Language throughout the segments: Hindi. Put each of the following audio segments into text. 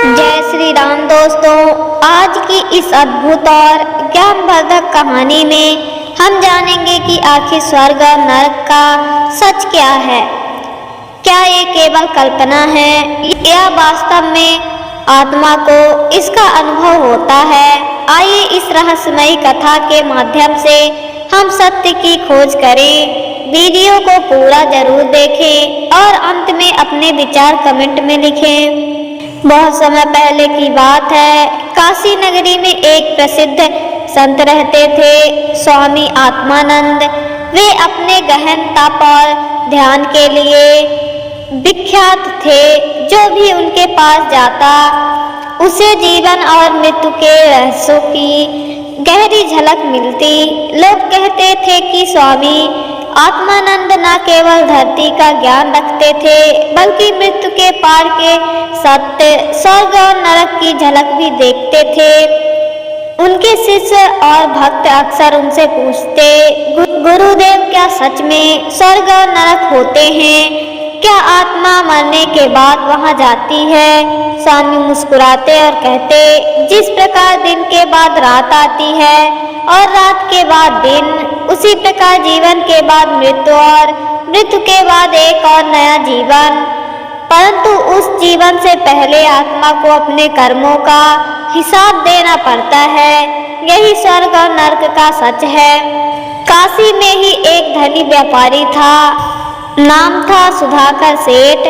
जय श्री राम दोस्तों, आज की इस अद्भुत और ज्ञानवर्धक कहानी में हम जानेंगे कि आखिर स्वर्ग और नरक का सच क्या है। क्या ये केवल कल्पना है या वास्तव में आत्मा को इसका अनुभव होता है। आइए इस रहस्यमयी कथा के माध्यम से हम सत्य की खोज करें। वीडियो को पूरा जरूर देखें और अंत में अपने विचार कमेंट में लिखें। बहुत समय पहले की बात है, काशी नगरी में एक प्रसिद्ध संत रहते थे, स्वामी आत्मानंद। वे अपने गहन तप और ध्यान के लिए विख्यात थे। जो भी उनके पास जाता उसे जीवन और मृत्यु के रहस्यों की गहरी झलक मिलती। लोग कहते थे कि स्वामी आत्मानंद न केवल धरती का ज्ञान रखते थे बल्कि मृत्यु के पार के सत्य, स्वर्ग और नरक की झलक भी देखते थे। उनके शिष्य और भक्त अक्सर उनसे पूछते, गुरुदेव क्या सच में स्वर्ग और नरक होते हैं? क्या आत्मा मरने के बाद वहां जाती है? स्वामी मुस्कुराते और कहते, जिस प्रकार दिन के बाद रात आती है और रात के बाद दिन, उसी प्रकार जीवन के बाद मृत्यु और मृत्यु के बाद एक और नया जीवन। परंतु उस जीवन से पहले आत्मा को अपने कर्मों का हिसाब देना पड़ता है। यही स्वर्ग और नरक का सच है। काशी में ही एक धनी व्यापारी था। नाम था सुधाकर सेठ।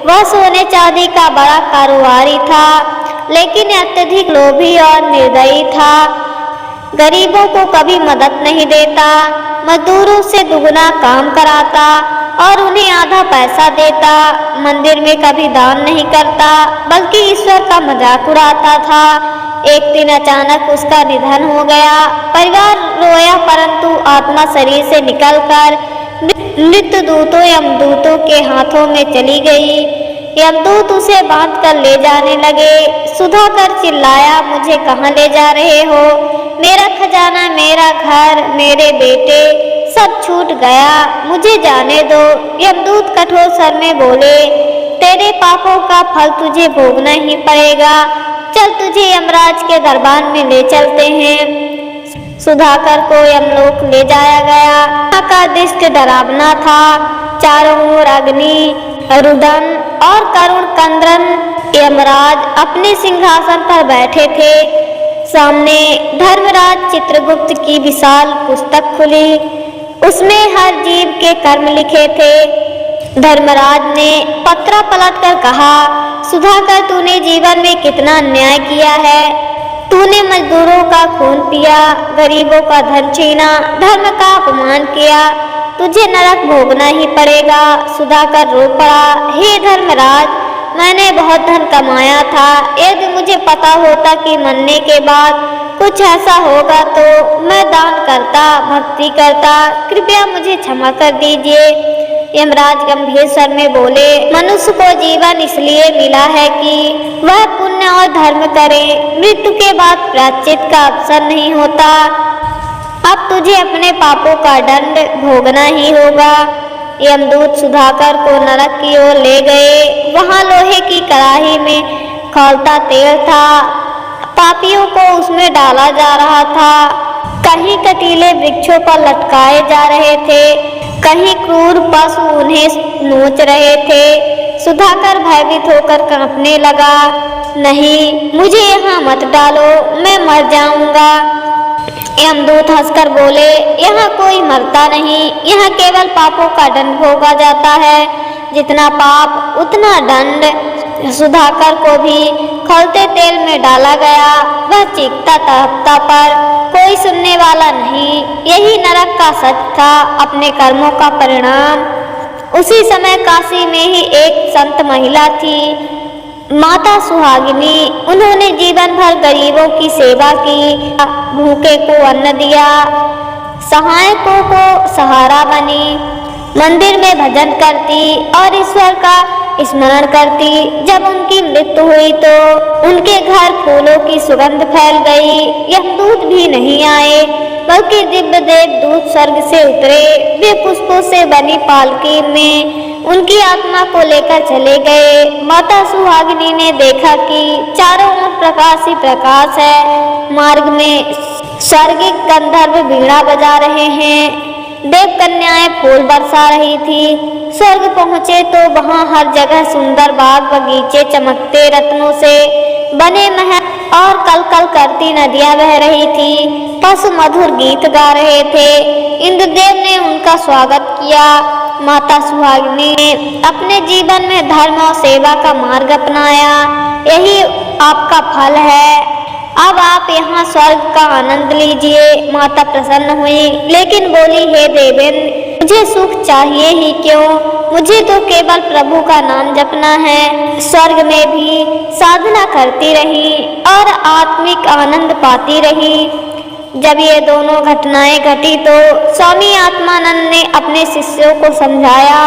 वह सोने चांदी का बड़ा कारोबारी था, लेकिन अत्यधिक लोभी और निर्दयी था। गरीबों को कभी मदद नहीं देता, मजदूरों से दुगना काम कराता और उन्हें आधा पैसा देता। मंदिर में कभी दान नहीं करता बल्कि ईश्वर का मजाक उड़ाता था। एक दिन अचानक उसका निधन हो गया। परिवार रोया, परंतु आत्मा शरीर से निकलकर मृत्यु दूतों यमदूतों के हाथों में चली गई। यमदूत उसे बांध कर ले जाने लगे। सुधाकर चिल्लाया, मुझे कहाँ ले जा रहे हो? मेरा खजाना, मेरा घर, मेरे बेटे सब छूट गया, मुझे जाने दो। यमदूत कठोर स्वर में बोले, तेरे पापों का फल तुझे भोगना ही पड़ेगा। चल, तुझे यमराज के दरबार में ले चलते हैं। सुधाकर को यमलोक ले जाया गया। वहाँ का दृश्य डरावना था। चारों ओर अग्नि, रुदन और करुण कंदन। यमराज अपने सिंहासन पर बैठे थे। सामने धर्मराज चित्रगुप्त की विशाल पुस्तक खुली। उसमें हर जीव के कर्म लिखे थे। धर्मराज ने पत्रा पलटकर कहा, सुधाकर, तूने जीवन में कितना अन्याय किया है। तूने मजदूरों का खून पिया, गरीबों का धन छीना, धर्म का अपमान किया। तुझे नरक भोगना ही पड़ेगा। सुधाकर रो पड़ा, हे धर्मराज, मैंने बहुत धन कमाया था। यदि मुझे पता होता कि मरने के बाद कुछ ऐसा होगा तो मैं दान करता, भक्ति करता। कृपया मुझे क्षमा कर दीजिए। यमराज गंभीर स्वर में बोले, मनुष्य को जीवन इसलिए मिला है कि वह पुण्य और धर्म करे। मृत्यु के बाद प्रायश्चित का अवसर नहीं होता। अब तुझे अपने पापों का दंड भोगना ही होगा। यमदूत सुधाकर को नरक की ओर ले गए। वहां लोहे की कड़ाही में खौलता तेल था। पापियों को उसमें डाला जा रहा था। कहीं कटीले वृक्षों पर लटकाए जा रहे थे, कहीं क्रूर पशु उन्हें नोच रहे थे। सुधाकर भयभीत होकर कांपने लगा। नहीं, मुझे यहाँ मत डालो, मैं मर जाऊंगा। यमदूत हंसकर बोले, यहाँ कोई मरता नहीं, यहाँ केवल पापों का दंड भोगा जाता है। जितना पाप उतना दंड। सुधाकर को भी खौलते तेल में डाला गया। वह चीखता तड़पता, पर कोई सुनने वाला नहीं। यही नरक का सच था, अपने कर्मों का परिणाम। उसी समय काशी में ही एक संत महिला थी, माता सुहागिनी। उन्होंने जीवन भर गरीबों की सेवा की, भूखे को अन्न दिया, सहायकों को सहारा बनी, मंदिर में भजन करती और ईश्वर का स्मरण करती। जब उनकी मृत्यु हुई तो उनके घर फूलों की सुगंध फैल गई। यमदूत भी नहीं आए, बल्कि दिव्य देव दूत स्वर्ग से उतरे। वे पुष्पों से बनी पालकी में उनकी आत्मा को लेकर चले गए। माता सुहागिनी ने देखा कि चारों ओर प्रकाश ही प्रकाश है। मार्ग में स्वर्गिक गंधर्व वीणा बजा रहे हैं, देव कन्याएं फूल बरसा रही थी। स्वर्ग पहुँचे तो वहाँ हर जगह सुंदर बाग बगीचे, चमकते रत्नों से बने महल और कलकल करती नदियां बह रही थी। पशु मधुर गीत गा रहे थे। इंद्रदेव ने उनका स्वागत किया। माता सुहागिनी ने अपने जीवन में धर्म और सेवा का मार्ग अपनाया। यही आपका फल है। अब आप यहाँ स्वर्ग का आनंद लीजिए। माता प्रसन्न हुई, लेकिन बोली, हे देवेंद्र, मुझे सुख चाहिए ही क्यों? मुझे तो केवल प्रभु का नाम जपना है। स्वर्ग में भी साधना करती रही और आत्मिक आनंद पाती रही। जब ये दोनों घटनाएं घटी तो स्वामी आत्मानंद ने अपने शिष्यों को समझाया,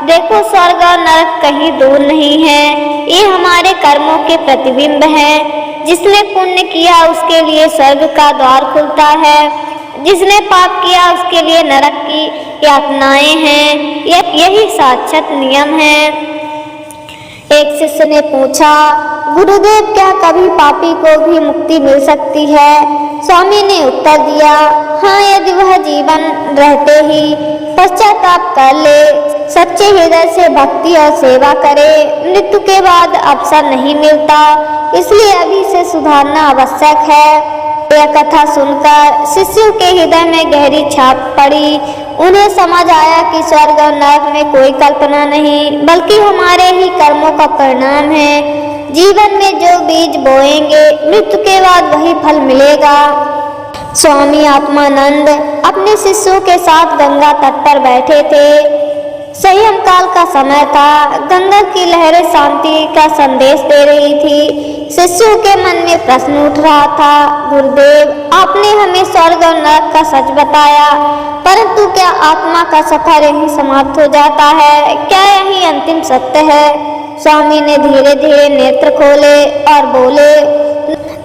देखो, स्वर्ग और नरक कहीं दूर नहीं है। ये हमारे कर्मों के प्रतिबिंब हैं। जिसने पुण्य किया उसके लिए स्वर्ग का द्वार खुलता है, जिसने पाप किया उसके लिए नरक की यातनाएं हैं। यही साक्षात नियम है। एक शिष्य ने पूछा, गुरुदेव, क्या कभी पापी को भी मुक्ति मिल सकती है? स्वामी ने उत्तर दिया, हाँ, यदि वह जीवन रहते ही पश्चाताप कर ले, सच्चे हृदय से भक्ति और सेवा करे। मृत्यु के बाद अवसर नहीं मिलता, इसलिए अभी से सुधारना आवश्यक है। यह कथा सुनकर शिष्यों के हृदय में गहरी छाप पड़ी। उन्हें समझ आया कि स्वर्ग और नरक में कोई कल्पना नहीं, बल्कि हमारे ही कर्मों का परिणाम है। जीवन में जो बीज बोएंगे, मृत्यु के बाद वही फल मिलेगा। स्वामी आत्मानंद अपने शिष्यों के साथ गंगा तट पर बैठे थे। संयम काल का समय था। गंगा की लहरें शांति का संदेश दे रही थी। शिष्यों के मन में प्रश्न उठ रहा था, गुरुदेव, आपने हमें स्वर्ग और नरक का सच बताया, परंतु क्या आत्मा का सफर यही समाप्त हो जाता है? क्या यही अंतिम सत्य है? स्वामी ने धीरे धीरे नेत्र खोले और बोले,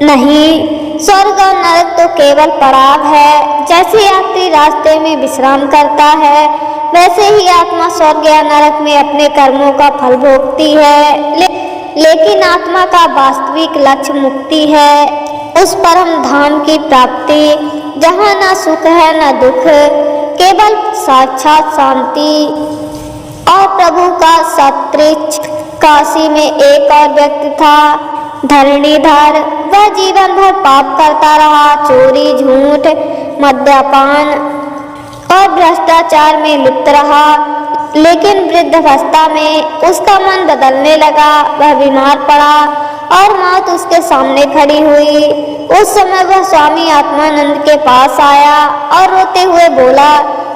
नहीं, स्वर्ग और नरक तो केवल पड़ाव है। जैसे यात्री रास्ते में विश्राम करता है, वैसे ही आत्मा स्वर्ग या नरक में अपने कर्मों का फल भोगती है। लेकिन आत्मा का वास्तविक लक्ष्य मुक्ति है, उस परम धाम की प्राप्ति जहाँ न सुख है न दुख, केवल साक्षात शांति और प्रभु का सत्रिच। काशी में एक और व्यक्ति था, धरणीधर। वह जीवन भर पाप करता रहा, चोरी, झूठ, मद्यपान और भ्रष्टाचार में लिप्त रहा। लेकिन वृद्धावस्था में उसका मन बदलने लगा। वह बीमार पड़ा और मौत उसके सामने खड़ी हुई। उस समय वह स्वामी आत्मानंद के पास आया और रोते हुए बोला,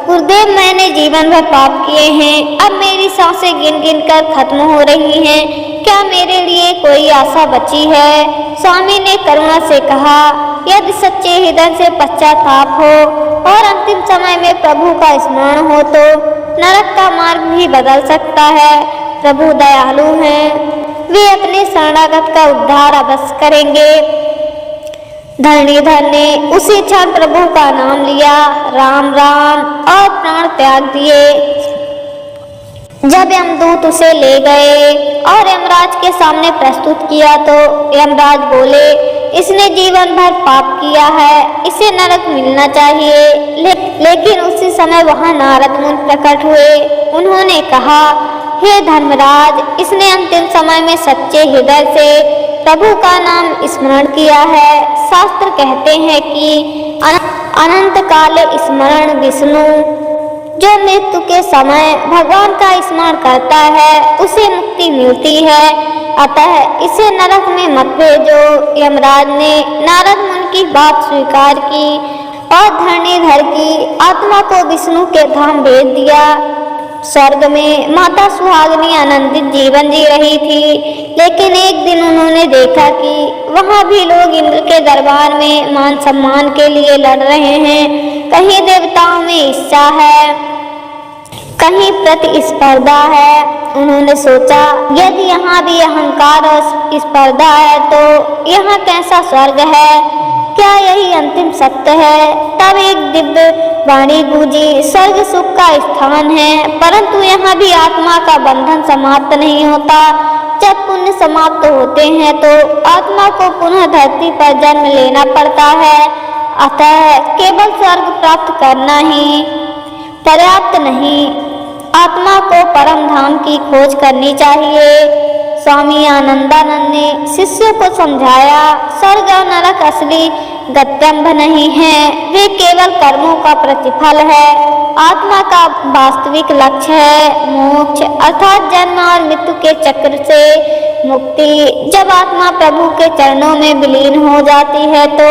गुरुदेव, मैंने जीवन भर पाप किए हैं। अब मेरी सांसें गिन गिन कर खत्म हो रही हैं। क्या मेरे लिए कोई आशा बची है? स्वामी ने करुणा से कहा, यदि सच्चे हृदय से पश्चाताप हो और अंतिम समय में प्रभु का स्मरण हो तो नरक का मार्ग भी बदल सकता है। प्रभु दयालु हैं, वे अपने शरणागत का उद्धार अवश्य करेंगे। धरणीधर ने उसी क्षण प्रभु का नाम लिया, राम राम, और प्राण त्याग दिए। जब यमदूत उसे ले गए और यमराज के सामने प्रस्तुत किया तो यमराज बोले, इसने जीवन भर पाप किया है, इसे नरक मिलना चाहिए। लेकिन उसी समय वहां नारद मुनि प्रकट हुए। उन्होंने कहा, हे धर्मराज, इसने अंतिम समय में सच्चे हृदय से प्रभु का नाम स्मरण किया है। शास्त्र कहते हैं कि अनंत काल स्मरण विष्णु, जो मृत्यु के समय भगवान का स्मरण करता है उसे मुक्ति मिलती है। अतः इसे नरक में मत भेजो। यमराज ने नारद मुनि की बात स्वीकार की और धरणीधर की आत्मा को विष्णु के धाम भेज दिया। स्वर्ग में माता सुहागिनी आनंदित जीवन जी रही थी, लेकिन एक दिन उन्होंने देखा कि वहाँ भी लोग इंद्र के दरबार में मान सम्मान के लिए लड़ रहे हैं। कहीं देवताओं में इच्छा है, कहीं प्रतिस्पर्धा है। उन्होंने सोचा, यदि यहाँ भी अहंकार और स्पर्धा है तो यहाँ कैसा स्वर्ग है? क्या यही अंतिम सत्य है? तब एक दिव्य वाणी गूंजी, स्वर्ग सुख का स्थान है, परंतु यहाँ भी आत्मा का बंधन समाप्त नहीं होता। जब पुण्य समाप्त होते हैं तो आत्मा को पुनः धरती पर जन्म लेना पड़ता है। अतः केवल स्वर्ग प्राप्त करना ही पर्याप्त नहीं, आत्मा को परम धाम की खोज करनी चाहिए। स्वामी आनंदानंद ने शिष्यों को समझाया, स्वर्ग और नरक असली गंतव्य नहीं है, वे केवल कर्मों का प्रतिफल है। आत्मा का वास्तविक लक्ष्य है मोक्ष, अर्थात जन्म और मृत्यु के चक्र से मुक्ति। जब आत्मा प्रभु के चरणों में विलीन हो जाती है तो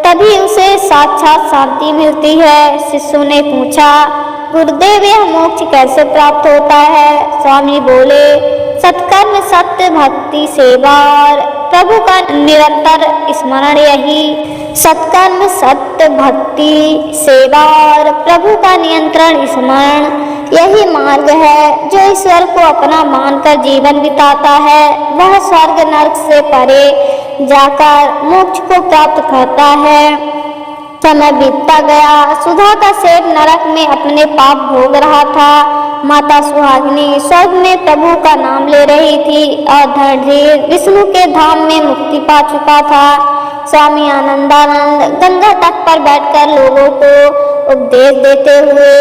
तभी उसे साक्षात शांति मिलती है। शिष्यों ने पूछा, गुरुदेव यह मोक्ष कैसे प्राप्त होता है? स्वामी बोले, सत्कर्म, सत्य, भक्ति, सेवा और प्रभु का निरंतर स्मरण, यही सत्कर्म, सत्य, भक्ति, सेवा और प्रभु का नियंत्रण स्मरण यही मार्ग है। जो ईश्वर को अपना मानकर जीवन बिताता है वह स्वर्ग नरक से परे जाकर मोक्ष को प्राप्त करता है। समय बीतता गया। सुधा का सेठ नरक में अपने पाप भोग रहा था। माता सुहागिनी स्वर्ग में प्रभु का नाम ले रही थी और धनधीर विष्णु के धाम में मुक्ति पा चुका था। स्वामी आनंदानंद गंगा तट पर बैठकर लोगों को उपदेश देते हुए,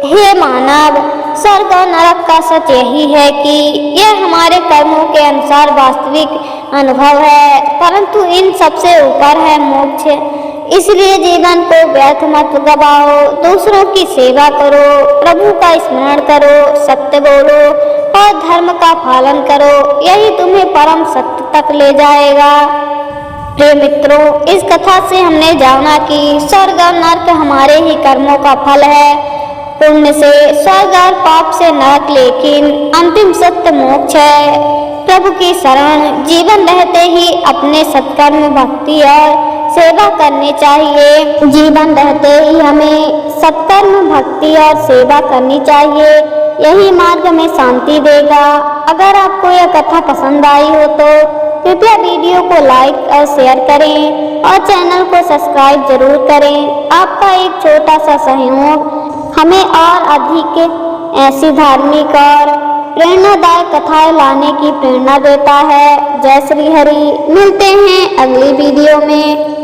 हे मानव, स्वर्ग और नरक का सच यही है कि यह हमारे कर्मों के अनुसार वास्तविक अनुभव है, परंतु इन सबसे ऊपर है मोक्ष। इसलिए जीवन को व्यर्थ मत गवाओ, दूसरों की सेवा करो, प्रभु का स्मरण करो, सत्य बोलो और धर्म का पालन करो, यही तुम्हें परम सत्य तक ले जाएगा। प्रिय मित्रों, इस कथा से हमने जाना कि स्वर्ग और नरक हमारे ही कर्मों का फल है। पुण्य से स्वर्ग और पाप से नरक, लेकिन अंतिम सत्य मोक्ष है। प्रभु की शरण जीवन रहते ही अपने सत्कर्म, भक्ति और सेवा करनी चाहिए। जीवन रहते ही हमें सत्कर्म, भक्ति और सेवा करनी चाहिए, यही मार्ग में शांति देगा। अगर आपको यह कथा पसंद आई हो तो कृपया वीडियो को लाइक और शेयर करें और चैनल को सब्सक्राइब जरूर करें। आपका एक छोटा सा सहयोग हमें और अधिक ऐसी धार्मिक और प्रेरणादायक कथाएं लाने की प्रेरणा देता है। जय श्री हरि। मिलते हैं अगली वीडियो में।